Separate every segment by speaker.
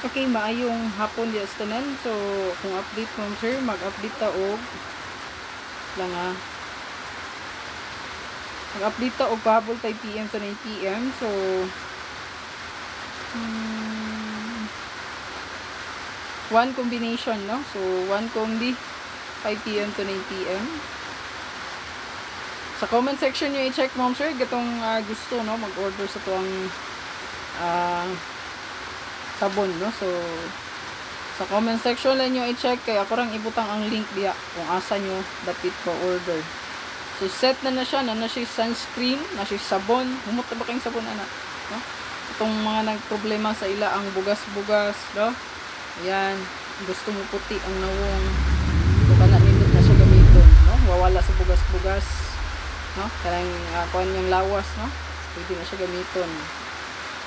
Speaker 1: Okay, maayong hapon di tanan. So, kung update mo sir, mag-update ta og lang Mag-update ta og pahabol tay PM to 9 PM. So, one combination, no? So, one combi 5 PM to 9 PM. Sa comment section nyo i-check ma'am sir gatong gusto, no, mag-order sa tuwang sabon, no? So, sa comment section lang nyo i-check kay ako rang ibutang ang link diya kung asa nyo dapit ko order. So set na siya, na siya sunscreen, na siya sabon. Humot na ba kayong sabon ana, no? Itong mga nagproblema sa ila ang bugas-bugas, no? Ayan, gusto mo puti ang nawong. So kana nindot na siya gamiton, no? Wawala sa bugas-bugas, no? Karang kuan yung lawas, no? Pwede na siya gamiton.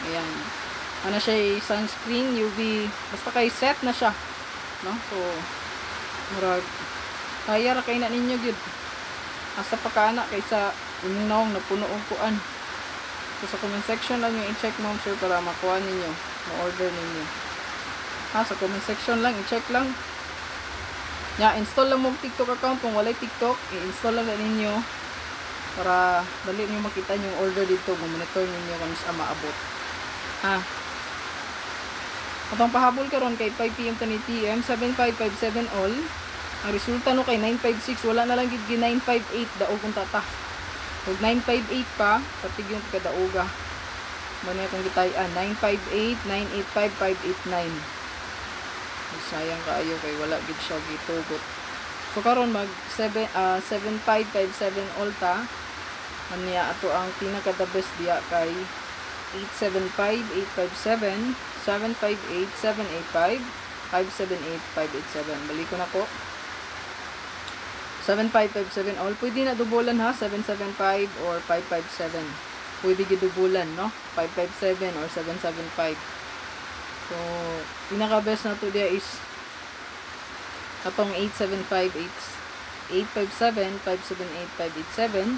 Speaker 1: Ayan. Ano siya sunscreen, UV, basta kay set na siya, no? So murag kaya ra kay na ninyo gyud asa pa kana kaysa inyong naong napuno og kuan. So sa comment section lang yung i-check ma'am sir para makuha ninyo, ma-order ninyo. Sa comment section lang i-check lang. Install lang mo TikTok account. Kung walay TikTok, i-install lang ninyo para dali niyo makita yung order dito, monitor ninyo kung sa maabot. Atong pahabol karon kay 5 PM to 9 PM, 7557 all. Ang resulta no kay 956, wala na lang gid 958 daog kung tata. Kung 958 pa, patig yung kadauga. Mano kung gitay-an 958, 985, 589. Sayang kaayo kay wala gid siya gitugot. So karon mag 7557 all ta. Aniya ato ang pinaka the best diya kay 875, 857, 758, 785, 578, 587. Balik ko na po. 7557 all. Pwede na dubulan ha. 775 or 557. Pwede gidubulan, no? 557 or 775. So, pinaka best na to dia is atong 875, 857, 578, 587,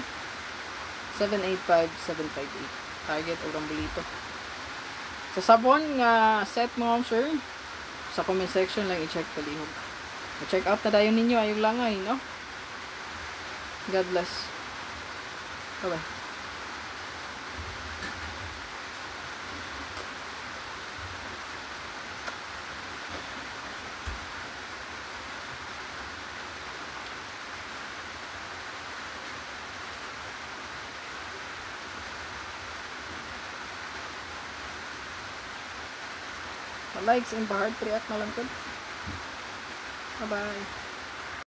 Speaker 1: 785, 758. Target o rambulito. Sa sabon nga set mo sir, sa comment section lang i-check palihog. I-check out na dayon ninyo ayong langay, no? God bless. Bye-bye. Likes and heart react na lang to. Bye-bye.